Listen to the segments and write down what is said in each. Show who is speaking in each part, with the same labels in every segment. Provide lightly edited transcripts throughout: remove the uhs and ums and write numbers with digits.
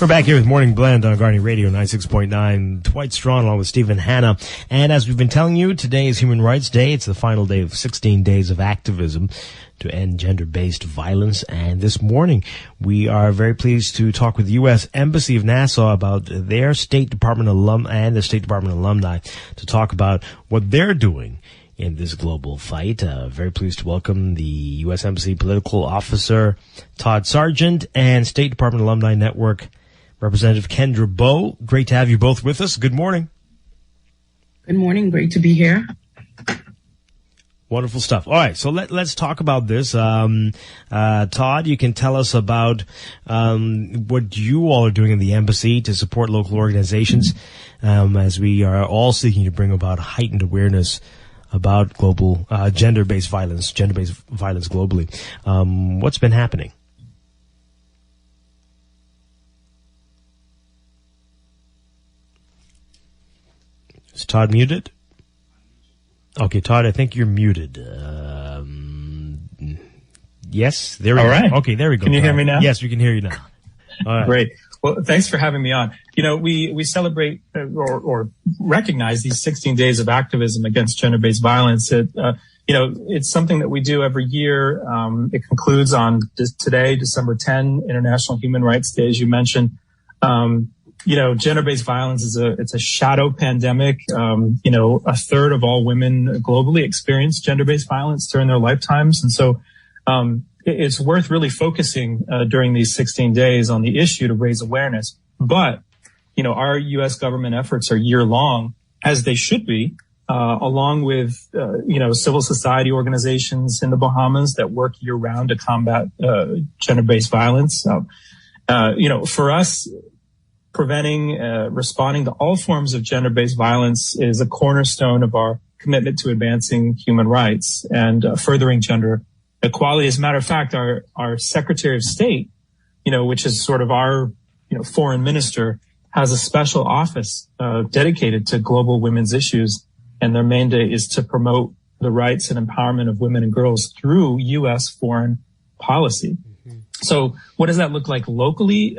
Speaker 1: We're back here with Morning Blend on Guardian Radio 96.9. Dwight Strachan along with Stephen Hanna. And as we've been telling you, today is Human Rights Day. It's the final day of 16 days of activism to end gender-based violence. And this morning, we are very pleased to talk with the U.S. Embassy of Nassau about their State Department and the State Department alumni to talk about what they're doing in this global fight. Very pleased to welcome the U.S. Embassy Political Officer Todd Sargent and State Department Alumni Network Representative Kendra Bowe. Great to have you both with us. Good morning.
Speaker 2: Good morning. Great to be here.
Speaker 1: Wonderful stuff. All right, so let's talk about this. Todd, you can tell us about what you all are doing in the embassy to support local organizations as we are all seeking to bring about heightened awareness about global gender-based violence globally. What's been happening? Is Todd muted? Okay, Todd, I think you're muted. Yes, there we go.
Speaker 3: All right.
Speaker 1: Okay, there we go.
Speaker 3: Can you hear me now?
Speaker 1: Yes, we can hear you now. All right.
Speaker 3: Great. Well, thanks for having me on. You know, we celebrate or recognize these 16 days of activism against gender-based violence. It's something that we do every year. It concludes on today, December 10, International Human Rights Day, as you mentioned. Gender-based violence it's a shadow pandemic. A third of all women globally experience gender-based violence during their lifetimes. And so, it's worth really focusing, during these 16 days on the issue to raise awareness. But, our U.S. government efforts are year long, as they should be, along with, civil society organizations in the Bahamas that work year round to combat, gender-based violence. For us, preventing, responding to all forms of gender-based violence is a cornerstone of our commitment to advancing human rights and furthering gender equality. As a matter of fact, our Secretary of State, which is sort of our, foreign minister, has a special office dedicated to global women's issues, and their mandate is to promote the rights and empowerment of women and girls through U.S. foreign policy. Mm-hmm. So what does that look like locally?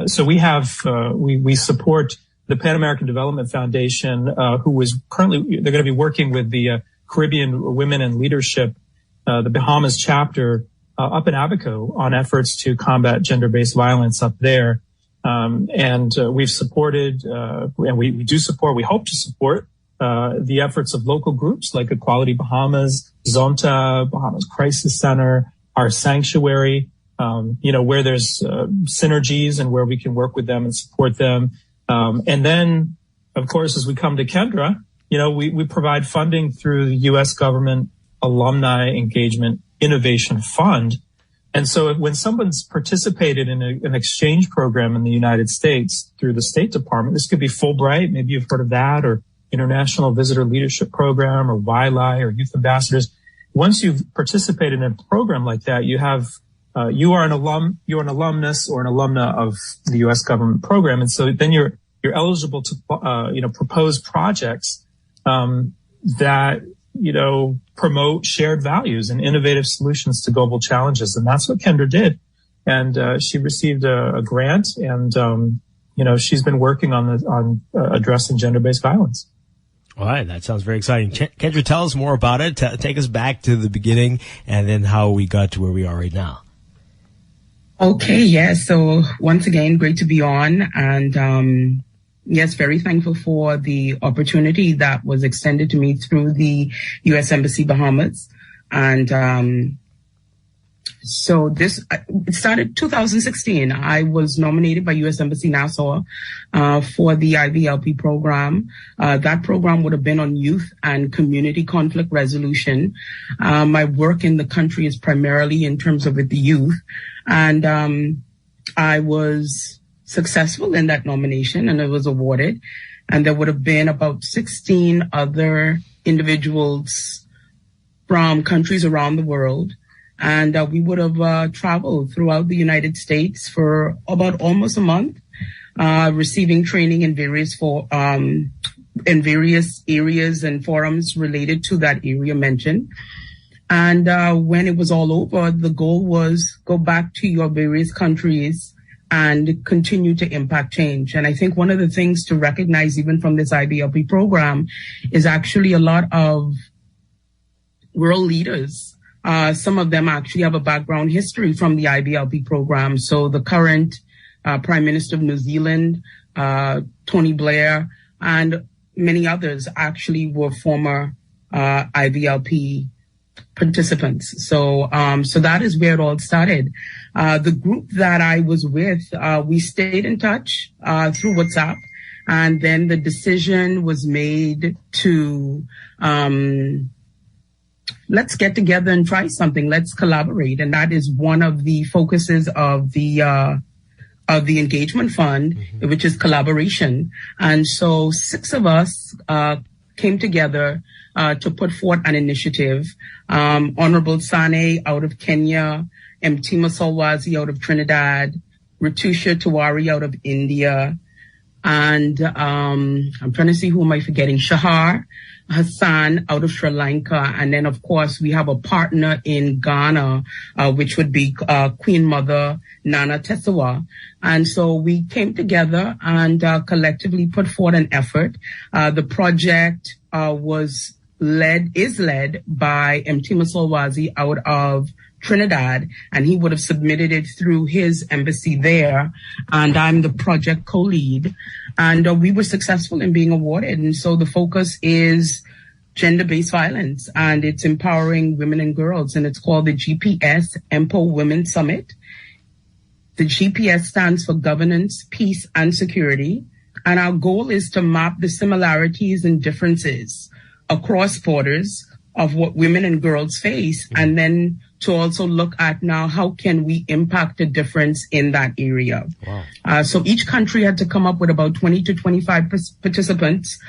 Speaker 3: So we have, we support the Pan American Development Foundation, who is currently, they're going to be working with the Caribbean Women in Leadership, the Bahamas chapter, up in Abaco on efforts to combat gender-based violence up there. We've supported, and we do support, we hope to support, the efforts of local groups like Equality Bahamas, Zonta, Bahamas Crisis Center, our sanctuary, where there's synergies and where we can work with them and support them. And then, of course, as we come to Kendra, we provide funding through the U.S. government Alumni Engagement Innovation Fund. And so when someone's participated in an exchange program in the United States through the State Department, this could be Fulbright, maybe you've heard of that, or International Visitor Leadership Program, or YLI, or Youth Ambassadors. Once you've participated in a program like that, you have you're an alumnus or an alumna of the U.S. government program. And so then you're eligible to, propose projects, that, promote shared values and innovative solutions to global challenges. And that's what Kendra did. And, she received a grant and, she's been working on addressing gender-based violence.
Speaker 1: All right. That sounds very exciting. Kendra, tell us more about it. Take us back to the beginning and then how we got to where we are right now.
Speaker 2: Okay, yes. So once again, great to be on. And yes, very thankful for the opportunity that was extended to me through the U.S. Embassy Bahamas. And so it started 2016. I was nominated by U.S. Embassy Nassau for the IVLP program. That program would have been on youth and community conflict resolution. My work in the country is primarily in terms of with the youth. And I was successful in that nomination and it was awarded. And there would have been about 16 other individuals from countries around the world. And we would have traveled throughout the United States for about almost a month, receiving training in various areas and forums related to that area mentioned. And when it was all over, the goal was go back to your various countries and continue to impact change. And I think one of the things to recognize even from this IVLP program is actually a lot of world leaders. Some of them actually have a background history from the IVLP program. So the current Prime Minister of New Zealand, Tony Blair, and many others actually were former IVLP participants. So that is where it all started. The group that I was with, we stayed in touch through WhatsApp, and then the decision was made to let's get together and try something. Let's collaborate, and that is one of the focuses of the engagement fund, which is collaboration. And so 6 of us came together to put forth an initiative. Honorable Sane out of Kenya, Mtima Solwazi out of Trinidad, Ritusha Tiwari out of India, and I'm trying to see who am I forgetting? Shahar Hassan out of Sri Lanka. And then, of course, we have a partner in Ghana, which would be Queen Mother Nana Tesawa. And so we came together and collectively put forth an effort. The project is led by Mtima Solwazi out of Trinidad, and he would have submitted it through his embassy there. And I'm the project co-lead, and we were successful in being awarded. And so the focus is gender-based violence, and it's empowering women and girls, and it's called the GPS EMPO Women Summit. The GPS stands for Governance, Peace, and Security. And our goal is to map the similarities and differences across borders of what women and girls face, and then to also look at now how can we impact a difference in that area. Wow. So each country had to come up with about 20 to 25 participants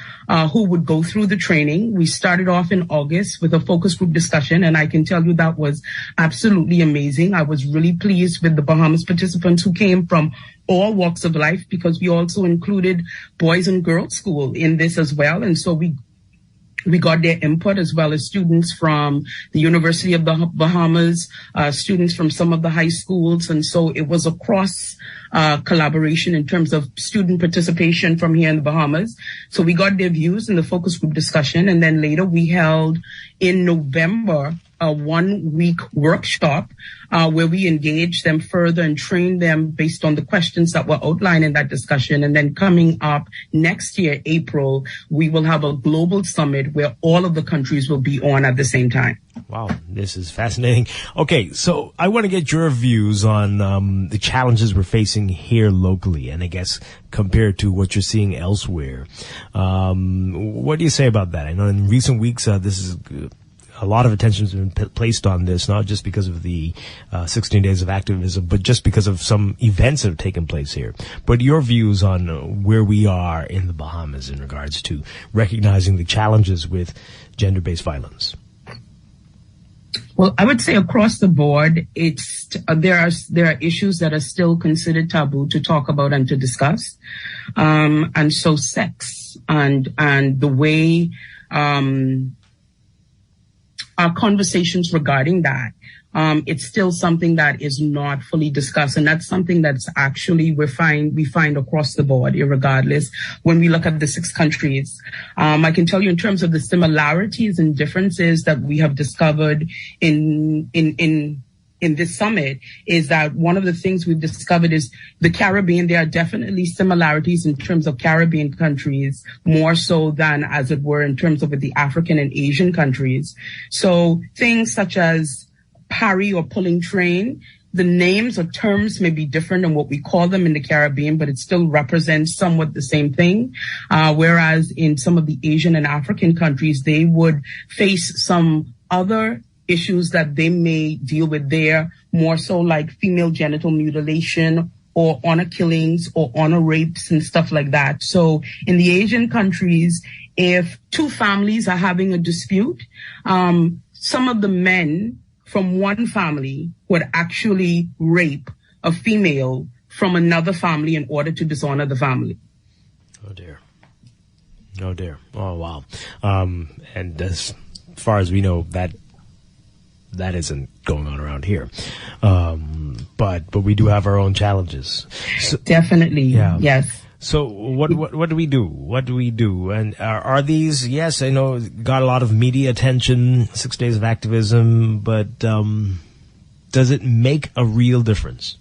Speaker 2: who would go through the training. We started off in August with a focus group discussion, and I can tell you that was absolutely amazing. I was really pleased with the Bahamas participants who came from all walks of life, because we also included boys and girls school in this as well. And so we got their input, as well as students from the University of the Bahamas, students from some of the high schools. And so it was a cross collaboration in terms of student participation from here in the Bahamas. So we got their views in the focus group discussion. And then later we held in November a 1-week workshop where we engaged them further and trained them based on the questions that were outlined in that discussion. And then coming up next year, April, we will have a global summit where all of the countries will be on at the same time.
Speaker 1: Wow, this is fascinating. Okay, so I want to get your views on the challenges we're facing here locally, and I guess compared to what you're seeing elsewhere. What do you say about that? I know in recent weeks, this is a lot of attention has been placed on this, not just because of the 16 days of activism, but just because of some events that have taken place here. But your views on where we are in the Bahamas in regards to recognizing the challenges with gender-based violence?
Speaker 2: Well, I would say across the board, there are issues that are still considered taboo to talk about and to discuss, and so sex and the way our conversations regarding that. It's still something that is not fully discussed, and that's something that's actually we find across the board, irregardless. When we look at the 6 countries, I can tell you in terms of the similarities and differences that we have discovered in this summit is that one of the things we've discovered is the Caribbean. There are definitely similarities in terms of Caribbean countries, more so than, as it were, in terms of the African and Asian countries. So things such as parry or pulling train, the names or terms may be different than what we call them in the Caribbean, but it still represents somewhat the same thing. Whereas in some of the Asian and African countries, they would face some other issues that they may deal with there, more so like female genital mutilation or honor killings or honor rapes and stuff like that. So in the Asian countries, if 2 families are having a dispute, some of the men from one family would actually rape a female from another family in order to dishonor the family.
Speaker 1: Oh dear. Oh dear. Oh wow. And as far as we know, that that isn't going on around here. But we do have our own challenges. So,
Speaker 2: definitely. Yeah. Yes.
Speaker 1: So what do we do? What do we do? And are these, yes, I know, got a lot of media attention, 6 days of activism, but does it make a real difference?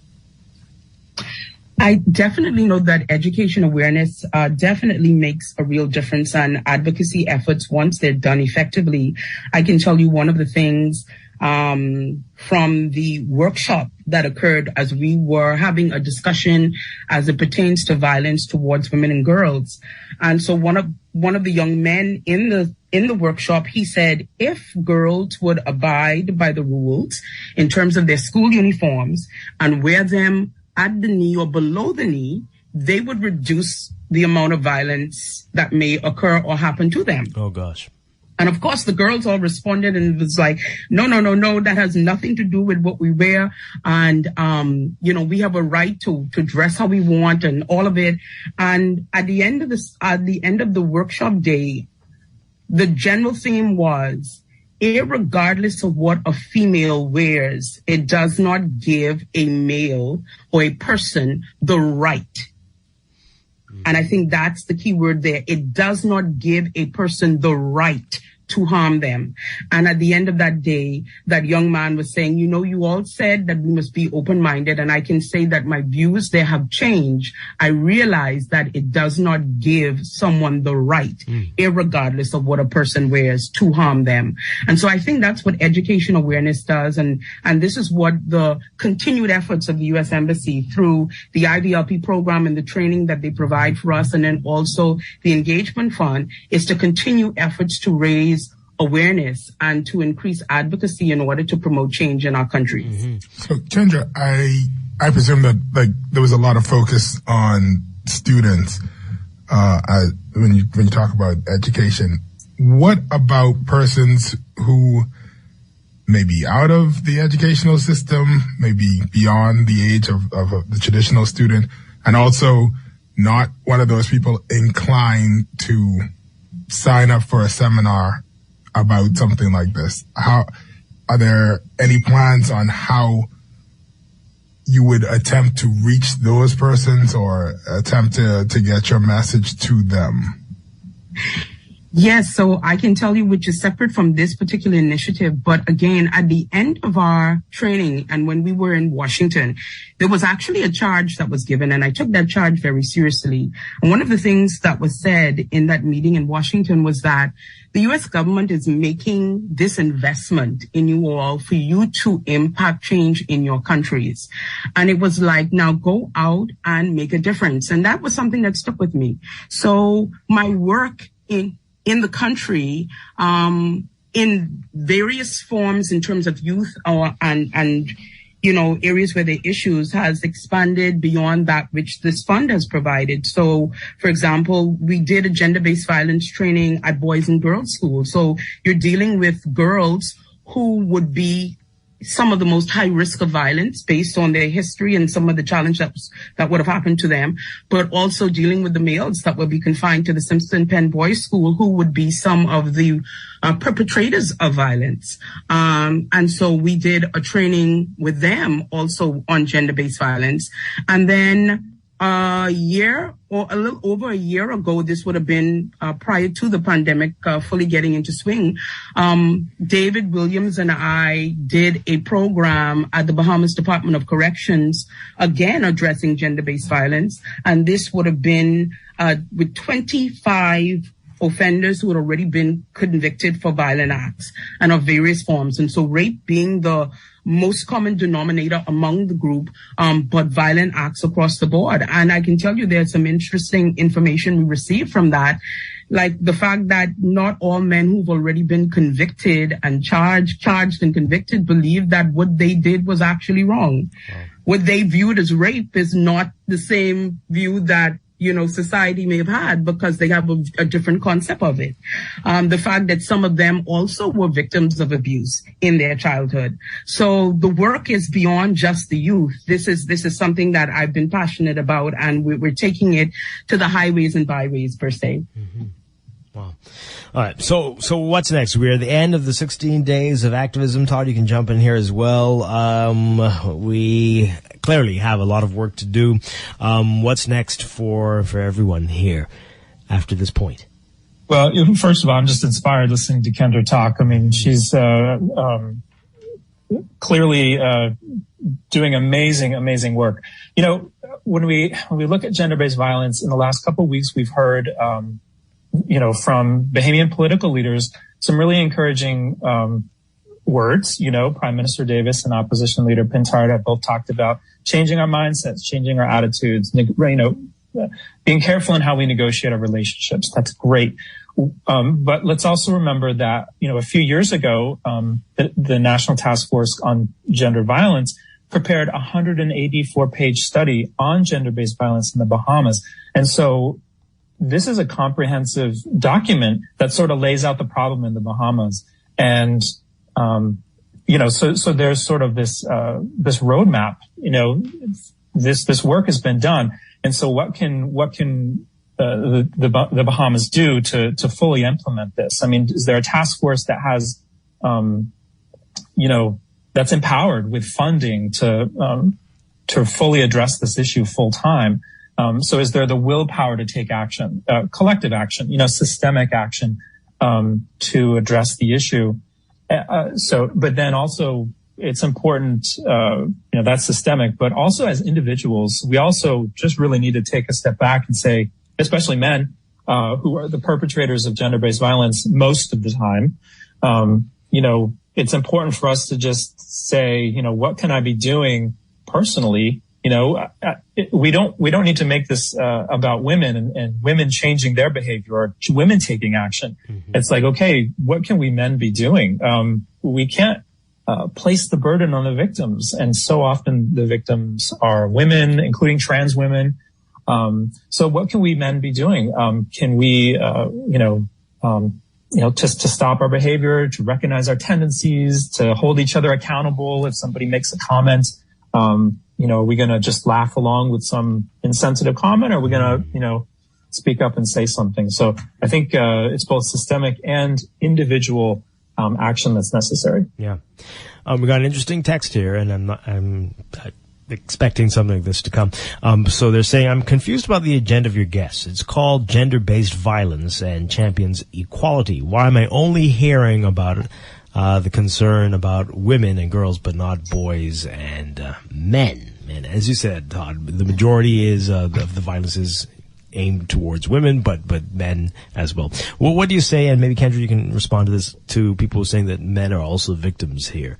Speaker 2: I definitely know that education awareness definitely makes a real difference, and advocacy efforts, once they're done effectively. I can tell you one of the things from the workshop that occurred as we were having a discussion as it pertains to violence towards women and girls. And so one of the young men in the workshop, he said, if girls would abide by the rules in terms of their school uniforms and wear them at the knee or below the knee, they would reduce the amount of violence that may occur or happen to them.
Speaker 1: Oh, gosh.
Speaker 2: And of course, the girls all responded and it was like, no, that has nothing to do with what we wear. And, we have a right to dress how we want and all of it. And at the end of the workshop day, the general theme was, irregardless of what a female wears, it does not give a male or a person the right. And I think that's the key word there. It does not give a person the right to harm them. And at the end of that day, that young man was saying, you all said that we must be open-minded. And I can say that my views, they have changed. I realize that it does not give someone the right, irregardless of what a person wears, to harm them. And so I think that's what education awareness does. And this is what the continued efforts of the U.S. Embassy through the IVLP program and the training that they provide for us, and then also the engagement fund, is to continue efforts to raise awareness and to increase advocacy in order to promote change in our countries.
Speaker 4: Mm-hmm. So, Kendra, I presume that there was a lot of focus on students when you talk about education. What about persons who may be out of the educational system, maybe beyond the age of the traditional student, and also not one of those people inclined to sign up for a seminar about something like this? How are there any plans on how you would attempt to reach those persons or attempt to get your message to them?
Speaker 2: Yes, so I can tell you, which is separate from this particular initiative. But again, at the end of our training and when we were in Washington, there was actually a charge that was given, and I took that charge very seriously. And one of the things that was said in that meeting in Washington was that the U.S. government is making this investment in you all for you to impact change in your countries. And it was like, now go out and make a difference. And that was something that stuck with me. So my work in the country, in various forms in terms of youth and areas where there are issues, has expanded beyond that which this fund has provided. So, for example, we did a gender-based violence training at boys and girls schools. So you're dealing with girls who would be some of the most high risk of violence based on their history and some of the challenges that would have happened to them, but also dealing with the males that would be confined to the Simpson Penn Boys School, who would be some of the perpetrators of violence. And so we did a training with them also on gender-based violence. And then a year or a little over a year ago, this would have been prior to the pandemic fully getting into swing, David Williams and I did a program at the Bahamas Department of Corrections, again addressing gender-based violence. And this would have been with 25 offenders who had already been convicted for violent acts and of various forms. And so rape being the most common denominator among the group, but violent acts across the board. And I can tell you there's some interesting information we received from that, like the fact that not all men who've already been convicted and charged and convicted believe that what they did was actually wrong. Wow. What they viewed as rape is not the same view that society may have had, because they have a different concept of it. The fact that some of them also were victims of abuse in their childhood. So the work is beyond just the youth. This is something that I've been passionate about, and we're taking it to the highways and byways per se.
Speaker 1: Mm-hmm. Wow. All right. So what's next? We're at the end of the 16 days of activism. Todd, you can jump in here as well. We clearly have a lot of work to do. What's next for everyone here after this point?
Speaker 3: Well, first of all, I'm just inspired listening to Kendra talk. I mean, she's clearly doing amazing work. You know, when we look at gender-based violence in the last couple of weeks, we've heard from Bahamian political leaders, some really encouraging words. You know, Prime Minister Davis and Opposition Leader Pintard have both talked about changing our mindsets, changing our attitudes, being careful in how we negotiate our relationships. That's great. But let's also remember that, a few years ago, the National Task Force on Gender Violence prepared a 184-page study on gender-based violence in the Bahamas. And so this is a comprehensive document that sort of lays out the problem in the Bahamas. And, so there's sort of this roadmap, this work has been done. And so what can the Bahamas do to fully implement this? I mean, is there a task force that has, that's empowered with funding to fully address this issue full time? So is there the willpower to take action, collective action, systemic action, to address the issue? But then also it's important, that's systemic, but also as individuals, we also just really need to take a step back and say, especially men, who are the perpetrators of gender-based violence most of the time, it's important for us to just say, what can I be doing personally? We don't need to make this about women and women changing their behavior or women taking action. Mm-hmm. It's like, okay, what can we men be doing? We can't place the burden on the victims, and so often the victims are women, including trans women. So what can we men be doing? Can we, to stop our behavior, to recognize our tendencies, to hold each other accountable if somebody makes a comment? Are we going to just laugh along with some insensitive comment, or are we going to, speak up and say something? So I think it's both systemic and individual action that's necessary.
Speaker 1: Yeah. We got an interesting text here, and I'm expecting something like this to come. So they're saying, I'm confused about the agenda of your guests. It's called Gender-Based Violence and Champions Equality. Why am I only hearing about it? The concern about women and girls, but not boys and men. And as you said, Todd, the majority is of the violence is aimed towards women, but men as well. Well, what do you say? And maybe Kendra, you can respond to this, to people who are saying that men are also victims here.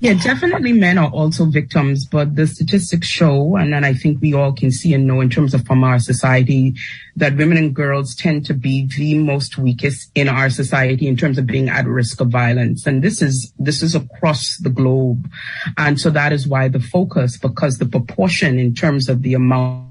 Speaker 2: Yeah, definitely men are also victims, but the statistics show, and then I think we all can see and know in terms of from our society, that women and girls tend to be the most weakest in our society in terms of being at risk of violence. And this is across the globe. And so that is why the focus, because the proportion in terms of the amount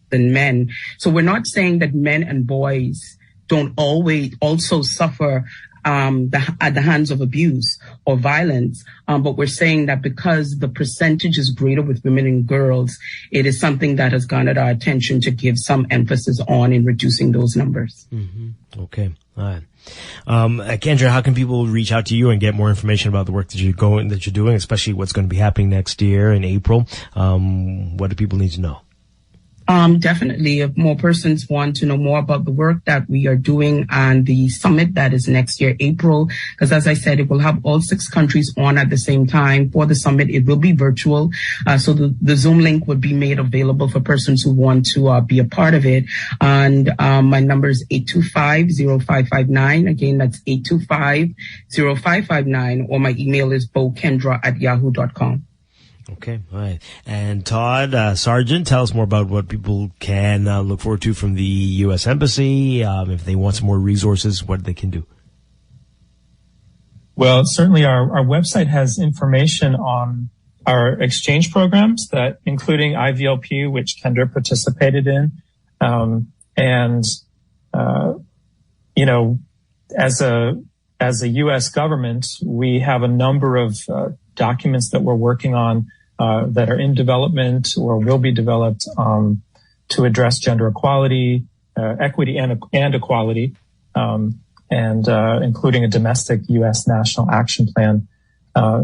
Speaker 2: than men. So we're not saying that men and boys don't always also suffer at the hands of abuse or violence. But we're saying that because the percentage is greater with women and girls, it is something that has garnered our attention to give some emphasis on in reducing those numbers.
Speaker 1: Mm-hmm. Okay. All right. Kendra, how can people reach out to you and get more information about the work that you're doing, especially what's going to be happening next year in April? What do people need to know?
Speaker 2: Definitely, if more persons want to know more about the work that we are doing and the summit that is next year, April, because as I said, it will have all 6 countries on at the same time. For the summit, it will be virtual. So the Zoom link would be made available for persons who want to be a part of it. And my number is 825-0559. Again, that's 825-0559. Or my email is bowekendra@yahoo.com.
Speaker 1: Okay, all right. And Todd, Sargent, tell us more about what people can look forward to from the U.S. Embassy. If they want some more resources, what they can do.
Speaker 3: Well, certainly our website has information on our exchange programs, that including IVLP, which Kendra participated in. As a U.S. government, we have a number of documents that we're working on that are in development or will be developed to address gender equality, equity, and equality, and including a domestic U.S. national action plan.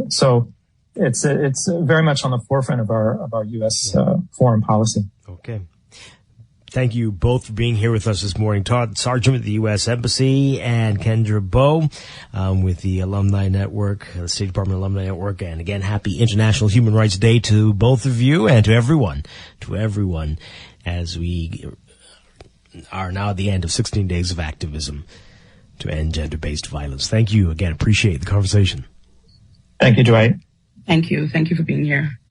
Speaker 3: So it's very much on the forefront of our U.S. foreign policy.
Speaker 1: Okay. Thank you both for being here with us this morning. Todd Sargent with the U.S. Embassy and Kendra Bowe with the Alumni Network, the State Department Alumni Network. And again, happy International Human Rights Day to both of you and to everyone, as we are now at the end of 16 days of activism to end gender-based violence. Thank you again. Appreciate the conversation.
Speaker 3: Thank you, Dwight.
Speaker 2: Thank you. Thank you for being here.